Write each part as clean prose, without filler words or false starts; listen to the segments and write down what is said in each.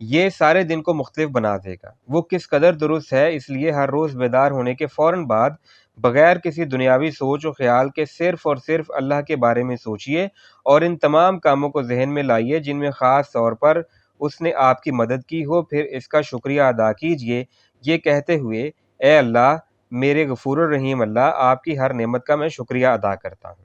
یہ سارے دن کو مختلف بنا دے گا۔ وہ کس قدر درست ہے، اس لیے ہر روز بیدار ہونے کے فوراً بعد بغیر کسی دنیاوی سوچ و خیال کے صرف اور صرف اللہ کے بارے میں سوچئے اور ان تمام کاموں کو ذہن میں لائیے جن میں خاص طور پر اس نے آپ کی مدد کی ہو، پھر اس کا شکریہ ادا کیجئے، یہ کہتے ہوئے اے اللہ، میرے غفور الرحیم اللہ، آپ کی ہر نعمت کا میں شکریہ ادا کرتا ہوں۔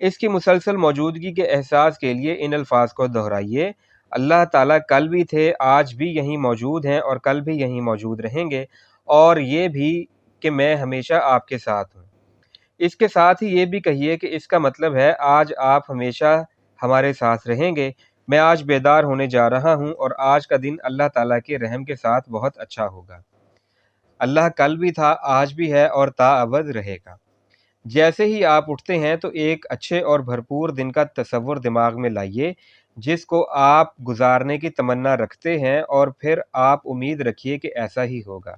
اس کی مسلسل موجودگی کے احساس کے لیے ان الفاظ کو دہرائیے: اللہ تعالیٰ کل بھی تھے، آج بھی یہیں موجود ہیں اور کل بھی یہیں موجود رہیں گے، اور یہ بھی کہ میں ہمیشہ آپ کے ساتھ ہوں۔ اس کے ساتھ ہی یہ بھی کہیے کہ اس کا مطلب ہے آج آپ ہمیشہ ہمارے ساتھ رہیں گے۔ میں آج بیدار ہونے جا رہا ہوں اور آج کا دن اللہ تعالیٰ کے رحم کے ساتھ بہت اچھا ہوگا۔ اللہ کل بھی تھا، آج بھی ہے اور تا ابد رہے گا۔ جیسے ہی آپ اٹھتے ہیں تو ایک اچھے اور بھرپور دن کا تصور دماغ میں لائیے جس کو آپ گزارنے کی تمنا رکھتے ہیں، اور پھر آپ امید رکھیے کہ ایسا ہی ہوگا۔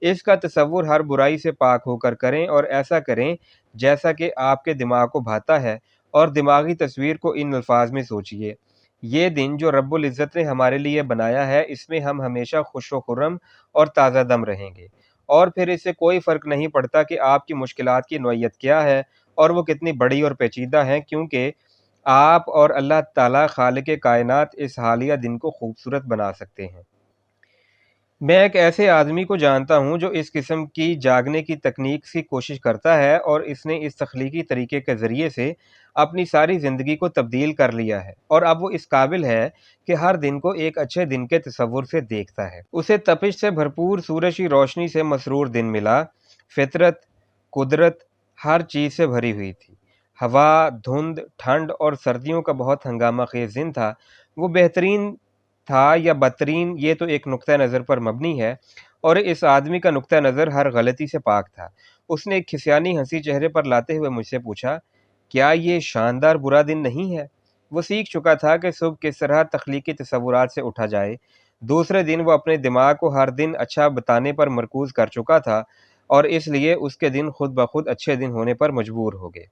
اس کا تصور ہر برائی سے پاک ہو کر کریں اور ایسا کریں جیسا کہ آپ کے دماغ کو بھاتا ہے، اور دماغی تصویر کو ان الفاظ میں سوچیے: یہ دن جو رب العزت نے ہمارے لیے بنایا ہے، اس میں ہم ہمیشہ خوش و خرم اور تازہ دم رہیں گے، اور پھر اس سے کوئی فرق نہیں پڑتا کہ آپ کی مشکلات کی نوعیت کیا ہے اور وہ کتنی بڑی اور پیچیدہ ہیں، کیونکہ آپ اور اللہ تعالیٰ خالق کائنات اس حالیہ دن کو خوبصورت بنا سکتے ہیں۔ میں ایک ایسے آدمی کو جانتا ہوں جو اس قسم کی جاگنے کی تکنیک کی کوشش کرتا ہے، اور اس نے اس تخلیقی طریقے کے ذریعے سے اپنی ساری زندگی کو تبدیل کر لیا ہے، اور اب وہ اس قابل ہے کہ ہر دن کو ایک اچھے دن کے تصور سے دیکھتا ہے۔ اسے تپش سے بھرپور سورج کی روشنی سے مسرور دن ملا، فطرت، قدرت ہر چیز سے بھری ہوئی تھی۔ ہوا، دھند، ٹھنڈ اور سردیوں کا بہت ہنگامہ خیز دن تھا۔ وہ بہترین تھا یا بدترین، یہ تو ایک نقطہ نظر پر مبنی ہے، اور اس آدمی کا نقطہ نظر ہر غلطی سے پاک تھا۔ اس نے ایک کھسیانی ہنسی چہرے پر لاتے ہوئے مجھ سے پوچھا: کیا یہ شاندار برا دن نہیں ہے؟ وہ سیکھ چکا تھا کہ صبح کس طرح تخلیقی تصورات سے اٹھا جائے۔ دوسرے دن وہ اپنے دماغ کو ہر دن اچھا بتانے پر مرکوز کر چکا تھا، اور اس لیے اس کے دن خود بخود اچھے دن ہونے پر مجبور ہو گئے۔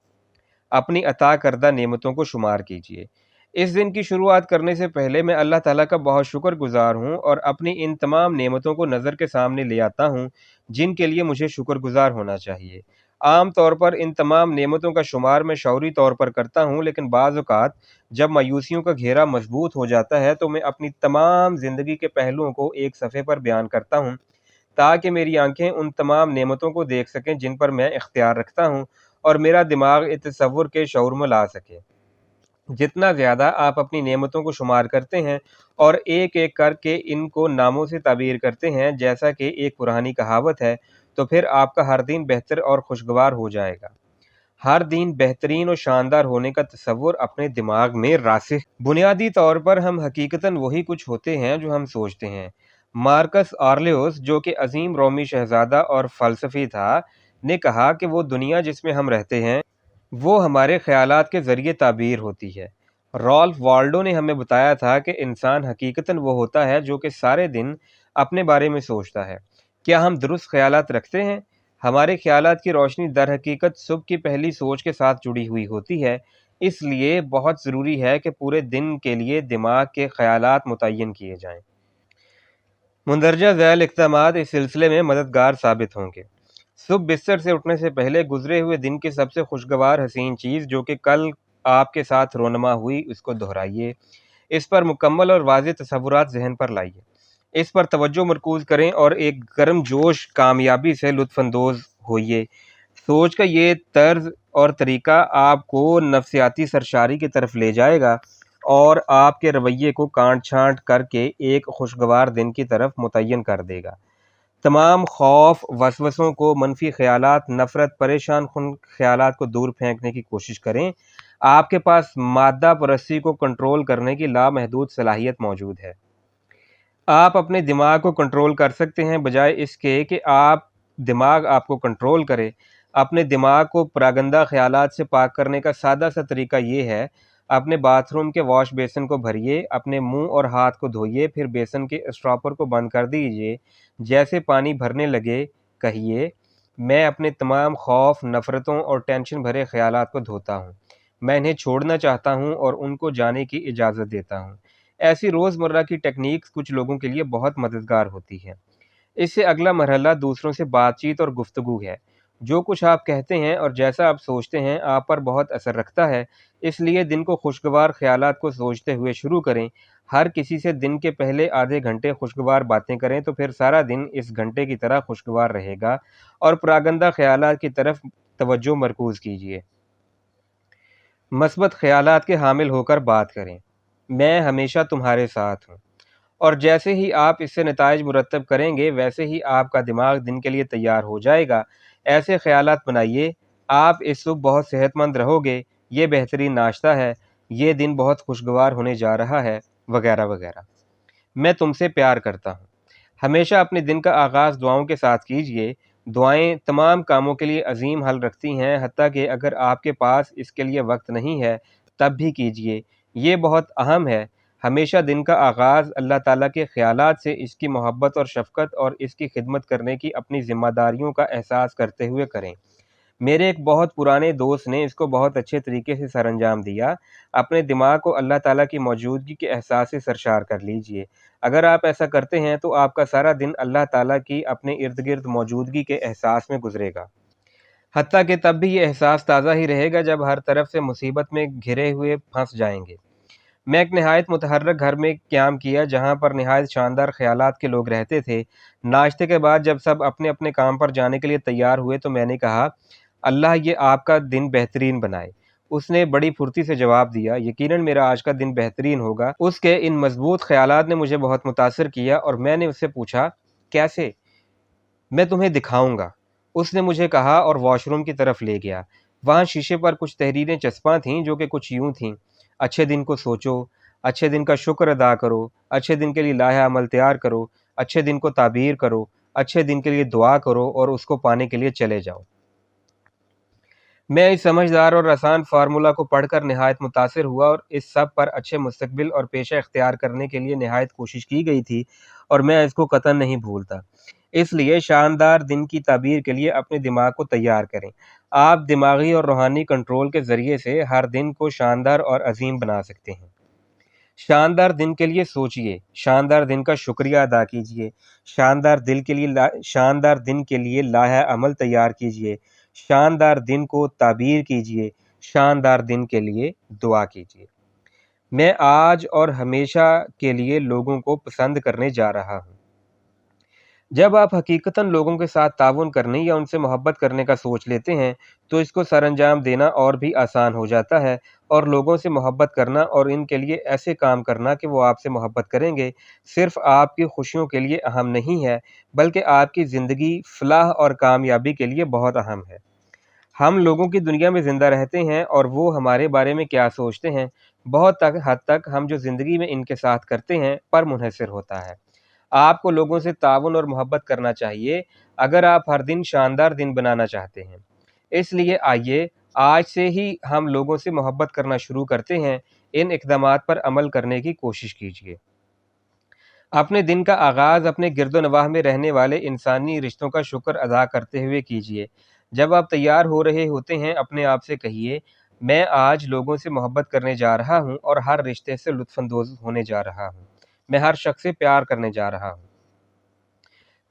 اپنی عطا کردہ نعمتوں کو شمار کیجیے۔ اس دن کی شروعات کرنے سے پہلے میں اللہ تعالیٰ کا بہت شکر گزار ہوں اور اپنی ان تمام نعمتوں کو نظر کے سامنے لے آتا ہوں جن کے لیے مجھے شکر گزار ہونا چاہیے۔ عام طور پر ان تمام نعمتوں کا شمار میں شعوری طور پر کرتا ہوں، لیکن بعض اوقات جب مایوسیوں کا گھیرا مضبوط ہو جاتا ہے تو میں اپنی تمام زندگی کے پہلوؤں کو ایک صفحے پر بیان کرتا ہوں تاکہ میری آنکھیں ان تمام نعمتوں کو دیکھ سکیں جن پر میں اختیار رکھتا ہوں، اور میرا دماغ اس تصور کے شعور میں لا سکے۔ جتنا زیادہ آپ اپنی نعمتوں کو شمار کرتے ہیں اور ایک ایک کر کے ان کو ناموں سے تعبیر کرتے ہیں، جیسا کہ ایک پرانی کہاوت ہے، تو پھر آپ کا ہر دن بہتر اور خوشگوار ہو جائے گا۔ ہر دن بہترین اور شاندار ہونے کا تصور اپنے دماغ میں راسخ۔ بنیادی طور پر ہم حقیقتاً وہی کچھ ہوتے ہیں جو ہم سوچتے ہیں۔ مارکس آرلیوس، جو کہ عظیم رومی شہزادہ اور فلسفی تھا، نے کہا کہ وہ دنیا جس میں ہم رہتے ہیں وہ ہمارے خیالات کے ذریعے تعبیر ہوتی ہے۔ رالف والڈو نے ہمیں بتایا تھا کہ انسان حقیقتاً وہ ہوتا ہے جو کہ سارے دن اپنے بارے میں سوچتا ہے۔ کیا ہم درست خیالات رکھتے ہیں؟ ہمارے خیالات کی روشنی در حقیقت صبح کی پہلی سوچ کے ساتھ جڑی ہوئی ہوتی ہے، اس لیے بہت ضروری ہے کہ پورے دن کے لیے دماغ کے خیالات متعین کیے جائیں۔ مندرجہ ذیل اقدامات اس سلسلے میں مددگار ثابت ہوں گے۔ صبح بستر سے اٹھنے سے پہلے گزرے ہوئے دن کی سب سے خوشگوار حسین چیز جو کہ کل آپ کے ساتھ رونما ہوئی، اس کو دہرائیے۔ اس پر مکمل اور واضح تصورات ذہن پر لائیے، اس پر توجہ مرکوز کریں اور ایک گرم جوش کامیابی سے لطف اندوز ہوئیے۔ سوچ کا یہ طرز اور طریقہ آپ کو نفسیاتی سرشاری کی طرف لے جائے گا اور آپ کے رویے کو کانٹ چھانٹ کر کے ایک خوشگوار دن کی طرف متعین کر دے گا۔ تمام خوف، وسوسوں کو، منفی خیالات، نفرت، پریشان کن خیالات کو دور پھینکنے کی کوشش کریں۔ آپ کے پاس مادہ پرستی کو کنٹرول کرنے کی لامحدود صلاحیت موجود ہے۔ آپ اپنے دماغ کو کنٹرول کر سکتے ہیں بجائے اس کے کہ دماغ آپ کو کنٹرول کرے۔ اپنے دماغ کو پراگندہ خیالات سے پاک کرنے کا سادہ سا طریقہ یہ ہے: اپنے باتھ روم کے واش بیسن کو بھریے، اپنے منہ اور ہاتھ کو دھوئیے، پھر بیسن کے اسٹاپر کو بند کر دیجیے۔ جیسے پانی بھرنے لگے کہیے: میں اپنے تمام خوف، نفرتوں اور ٹینشن بھرے خیالات کو دھوتا ہوں، میں انہیں چھوڑنا چاہتا ہوں اور ان کو جانے کی اجازت دیتا ہوں۔ ایسی روزمرہ کی ٹیکنیکس کچھ لوگوں کے لیے بہت مددگار ہوتی ہے۔ اس سے اگلا مرحلہ دوسروں سے بات چیت اور گفتگو ہے۔ جو کچھ آپ کہتے ہیں اور جیسا آپ سوچتے ہیں آپ پر بہت اثر رکھتا ہے، اس لیے دن کو خوشگوار خیالات کو سوچتے ہوئے شروع کریں۔ ہر کسی سے دن کے پہلے آدھے گھنٹے خوشگوار باتیں کریں تو پھر سارا دن اس گھنٹے کی طرح خوشگوار رہے گا، اور پراگندہ خیالات کی طرف توجہ مرکوز کیجیے۔ مثبت خیالات کے حامل ہو کر بات کریں۔ میں ہمیشہ تمہارے ساتھ ہوں، اور جیسے ہی آپ اس سے نتائج مرتب کریں گے ویسے ہی آپ کا دماغ دن کے لیے تیار ہو جائے گا۔ ایسے خیالات بنائیے: آپ اس صبح بہت صحت مند رہو گے، یہ بہترین ناشتہ ہے، یہ دن بہت خوشگوار ہونے جا رہا ہے، وغیرہ وغیرہ۔ میں تم سے پیار کرتا ہوں۔ ہمیشہ اپنے دن کا آغاز دعاؤں کے ساتھ کیجیے۔ دعائیں تمام کاموں کے لیے عظیم حل رکھتی ہیں، حتیٰ کہ اگر آپ کے پاس اس کے لیے وقت نہیں ہے تب بھی کیجیے، یہ بہت اہم ہے۔ ہمیشہ دن کا آغاز اللہ تعالیٰ کے خیالات سے، اس کی محبت اور شفقت اور اس کی خدمت کرنے کی اپنی ذمہ داریوں کا احساس کرتے ہوئے کریں۔ میرے ایک بہت پرانے دوست نے اس کو بہت اچھے طریقے سے سر انجام دیا۔ اپنے دماغ کو اللہ تعالیٰ کی موجودگی کے احساس سے سرشار کر لیجئے۔ اگر آپ ایسا کرتے ہیں تو آپ کا سارا دن اللہ تعالیٰ کی اپنے ارد گرد موجودگی کے احساس میں گزرے گا، حتیٰ کہ تب بھی یہ احساس تازہ ہی رہے گا جب ہر طرف سے مصیبت میں گھرے ہوئے پھنس جائیں گے۔ میں ایک نہایت متحرک گھر میں قیام کیا جہاں پر نہایت شاندار خیالات کے لوگ رہتے تھے۔ ناشتے کے بعد جب سب اپنے اپنے کام پر جانے کے لیے تیار ہوئے تو میں نے کہا، اللہ یہ آپ کا دن بہترین بنائے۔ اس نے بڑی پھرتی سے جواب دیا، یقیناً میرا آج کا دن بہترین ہوگا۔ اس کے ان مضبوط خیالات نے مجھے بہت متاثر کیا، اور میں نے اس سے پوچھا، کیسے؟ میں تمہیں دکھاؤں گا، اس نے مجھے کہا، اور واش روم کی طرف لے گیا۔ وہاں شیشے پر کچھ تحریریں چسپاں تھیں جو کہ کچھ یوں تھیں: اچھے دن کو سوچو، اچھے دن کا شکر ادا کرو، اچھے دن کے لیے لائحہ عمل تیار کرو، اچھے دن کو تعبیر کرو، اچھے دن کے لیے دعا کرو، اور اس کو پانے کے لیے چلے جاؤ۔ میں اس سمجھدار اور آسان فارمولہ کو پڑھ کر نہایت متاثر ہوا، اور اس سب پر اچھے مستقبل اور پیشہ اختیار کرنے کے لیے نہایت کوشش کی گئی تھی، اور میں اس کو قطعاً نہیں بھولتا۔ اس لیے شاندار دن کی تعبیر کے لیے اپنے دماغ کو تیار کریں۔ آپ دماغی اور روحانی کنٹرول کے ذریعے سے ہر دن کو شاندار اور عظیم بنا سکتے ہیں۔ شاندار دن کے لیے سوچئے، شاندار دن کا شکریہ ادا کیجئے، شاندار دن کے لیے لائحہ عمل تیار کیجئے، شاندار دن کو تعبیر کیجئے، شاندار دن کے لیے دعا کیجئے۔ میں آج اور ہمیشہ کے لیے لوگوں کو پسند کرنے جا رہا ہوں۔ جب آپ حقیقتاً لوگوں کے ساتھ تعاون کرنے یا ان سے محبت کرنے کا سوچ لیتے ہیں تو اس کو سر انجام دینا اور بھی آسان ہو جاتا ہے، اور لوگوں سے محبت کرنا اور ان کے لیے ایسے کام کرنا کہ وہ آپ سے محبت کریں گے صرف آپ کی خوشیوں کے لیے اہم نہیں ہے، بلکہ آپ کی زندگی، فلاح اور کامیابی کے لیے بہت اہم ہے۔ ہم لوگوں کی دنیا میں زندہ رہتے ہیں، اور وہ ہمارے بارے میں کیا سوچتے ہیں بہت حد تک ہم جو زندگی میں ان کے ساتھ کرتے ہیں پر منحصر ہوتا ہے۔ آپ کو لوگوں سے تعاون اور محبت کرنا چاہیے اگر آپ ہر دن شاندار دن بنانا چاہتے ہیں۔ اس لیے آئیے آج سے ہی ہم لوگوں سے محبت کرنا شروع کرتے ہیں۔ ان اقدامات پر عمل کرنے کی کوشش کیجیے۔ اپنے دن کا آغاز اپنے گرد و نواح میں رہنے والے انسانی رشتوں کا شکر ادا کرتے ہوئے کیجیے۔ جب آپ تیار ہو رہے ہوتے ہیں اپنے آپ سے کہیے، میں آج لوگوں سے محبت کرنے جا رہا ہوں اور ہر رشتے سے لطف اندوز ہونے جا رہا ہوں۔ میں ہر شخص سے پیار کرنے جا رہا ہوں۔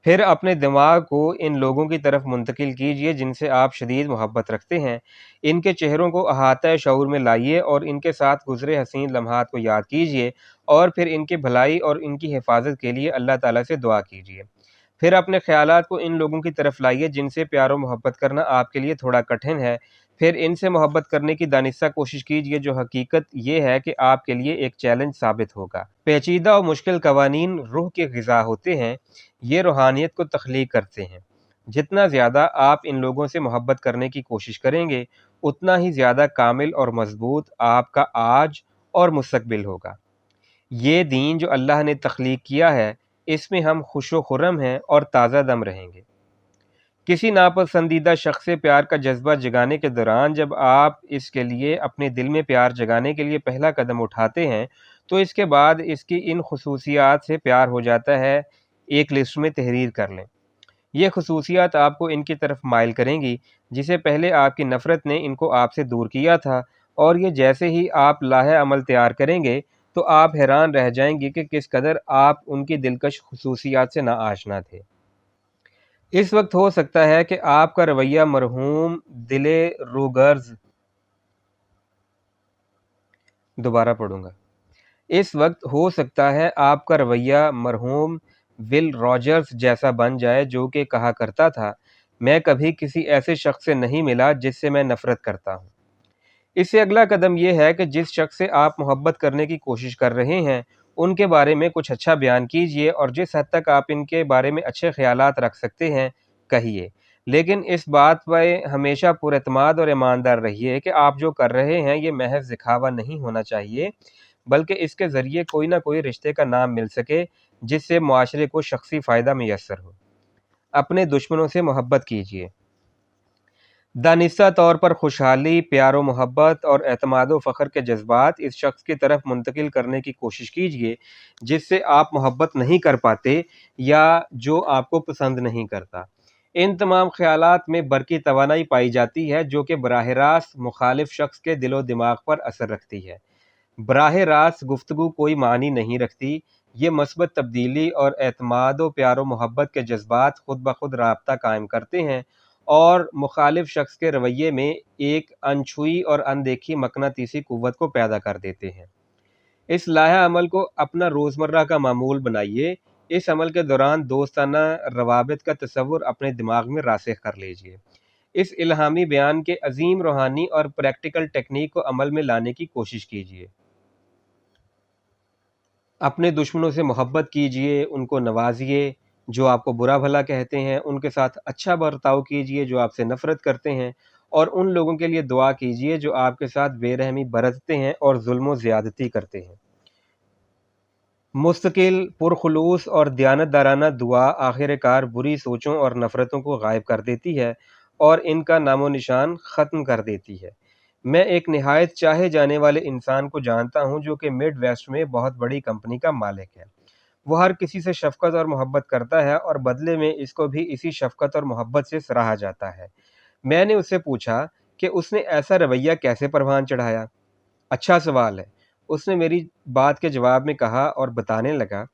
پھر اپنے دماغ کو ان لوگوں کی طرف منتقل کیجیے جن سے آپ شدید محبت رکھتے ہیں۔ ان کے چہروں کو احاطہ شعور میں لائیے اور ان کے ساتھ گزرے حسین لمحات کو یاد کیجیے، اور پھر ان کی بھلائی اور ان کی حفاظت کے لیے اللہ تعالیٰ سے دعا کیجیے۔ پھر اپنے خیالات کو ان لوگوں کی طرف لائیے جن سے پیار و محبت کرنا آپ کے لیے تھوڑا کٹھن ہے۔ پھر ان سے محبت کرنے کی دانستہ کوشش کیجیے، جو حقیقت یہ ہے کہ آپ کے لیے ایک چیلنج ثابت ہوگا۔ پیچیدہ اور مشکل قوانین روح کی غذا ہوتے ہیں، یہ روحانیت کو تخلیق کرتے ہیں۔ جتنا زیادہ آپ ان لوگوں سے محبت کرنے کی کوشش کریں گے اتنا ہی زیادہ کامل اور مضبوط آپ کا آج اور مستقبل ہوگا۔ یہ دین جو اللہ نے تخلیق کیا ہے، اس میں ہم خوش و خرم ہیں اور تازہ دم رہیں گے۔ کسی ناپسندیدہ شخص سے پیار کا جذبہ جگانے کے دوران جب آپ اس کے لیے اپنے دل میں پیار جگانے کے لیے پہلا قدم اٹھاتے ہیں تو اس کے بعد اس کی ان خصوصیات سے پیار ہو جاتا ہے۔ ایک لسٹ میں تحریر کر لیں۔ یہ خصوصیات آپ کو ان کی طرف مائل کریں گی جسے پہلے آپ کی نفرت نے ان کو آپ سے دور کیا تھا، اور یہ جیسے ہی آپ لائحہ عمل تیار کریں گے تو آپ حیران رہ جائیں گے کہ کس قدر آپ ان کی دلکش خصوصیات سے ناآشنا تھے۔ اس وقت ہو سکتا ہے کہ آپ کا رویہ مرحوم دل روگرز دوبارہ پڑھوں گا اس وقت ہو سکتا ہے آپ کا رویہ مرحوم ول راجرز جیسا بن جائے، جو کہ کہا کرتا تھا، میں کبھی کسی ایسے شخص سے نہیں ملا جس سے میں نفرت کرتا ہوں۔ اس سے اگلا قدم یہ ہے کہ جس شخص سے آپ محبت کرنے کی کوشش کر رہے ہیں ان کے بارے میں کچھ اچھا بیان کیجئے، اور جس حد تک آپ ان کے بارے میں اچھے خیالات رکھ سکتے ہیں کہیے، لیکن اس بات پہ ہمیشہ پر اعتماد اور ایماندار رہیے کہ آپ جو کر رہے ہیں یہ محض دکھاوا نہیں ہونا چاہیے، بلکہ اس کے ذریعے کوئی نہ کوئی رشتے کا نام مل سکے جس سے معاشرے کو شخصی فائدہ میسر ہو۔ اپنے دشمنوں سے محبت کیجیے۔ دانستہ طور پر خوشحالی، پیار و محبت اور اعتماد و فخر کے جذبات اس شخص کی طرف منتقل کرنے کی کوشش کیجیے جس سے آپ محبت نہیں کر پاتے یا جو آپ کو پسند نہیں کرتا۔ ان تمام خیالات میں برقی توانائی پائی جاتی ہے جو کہ براہ راست مخالف شخص کے دل و دماغ پر اثر رکھتی ہے۔ براہ راست گفتگو کوئی معنی نہیں رکھتی، یہ مثبت تبدیلی اور اعتماد و پیار و محبت کے جذبات خود بخود رابطہ قائم کرتے ہیں اور مخالف شخص کے رویے میں ایک انچھوئی اور اندیکھی مقناطیسی قوت کو پیدا کر دیتے ہیں۔ اس لائحہ عمل کو اپنا روزمرہ کا معمول بنائیے۔ اس عمل کے دوران دوستانہ روابط کا تصور اپنے دماغ میں راسخ کر لیجیے۔ اس الہامی بیان کے عظیم روحانی اور پریکٹیکل ٹیکنیک کو عمل میں لانے کی کوشش کیجیے۔ اپنے دشمنوں سے محبت کیجیے، ان کو نوازیے جو آپ کو برا بھلا کہتے ہیں، ان کے ساتھ اچھا برتاؤ کیجیے جو آپ سے نفرت کرتے ہیں، اور ان لوگوں کے لیے دعا کیجیے جو آپ کے ساتھ بے رحمی برتتے ہیں اور ظلم و زیادتی کرتے ہیں۔ مستقل، پرخلوص اور دیانتدارانہ دعا آخر کار بری سوچوں اور نفرتوں کو غائب کر دیتی ہے اور ان کا نام و نشان ختم کر دیتی ہے۔ میں ایک نہایت چاہے جانے والے انسان کو جانتا ہوں جو کہ مڈ ویسٹ میں بہت بڑی کمپنی کا مالک ہے۔ وہ ہر کسی سے شفقت اور محبت کرتا ہے اور بدلے میں اس کو بھی اسی شفقت اور محبت سے سراہا جاتا ہے۔ میں نے اس سے پوچھا کہ اس نے ایسا رویہ کیسے پروان چڑھایا؟ اچھا سوال ہے، اس نے میری بات کے جواب میں کہا اور بتانے لگا،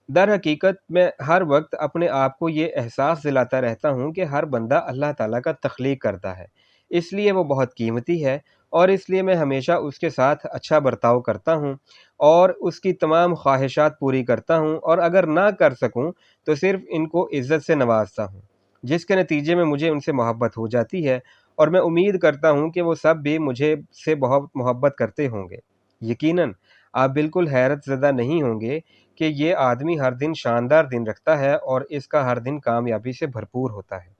در حقیقت میں ہر وقت اپنے آپ کو یہ احساس دلاتا رہتا ہوں کہ ہر بندہ اللہ تعالیٰ کا تخلیق کرتا ہے، اس لیے وہ بہت قیمتی ہے، اور اس لیے میں ہمیشہ اس کے ساتھ اچھا برتاؤ کرتا ہوں اور اس کی تمام خواہشات پوری کرتا ہوں، اور اگر نہ کر سکوں تو صرف ان کو عزت سے نوازتا ہوں، جس کے نتیجے میں مجھے ان سے محبت ہو جاتی ہے، اور میں امید کرتا ہوں کہ وہ سب بھی مجھے سے بہت محبت کرتے ہوں گے۔ یقیناً آپ بالکل حیرت زدہ نہیں ہوں گے کہ یہ آدمی ہر دن شاندار دن رکھتا ہے اور اس کا ہر دن کامیابی سے بھرپور ہوتا ہے۔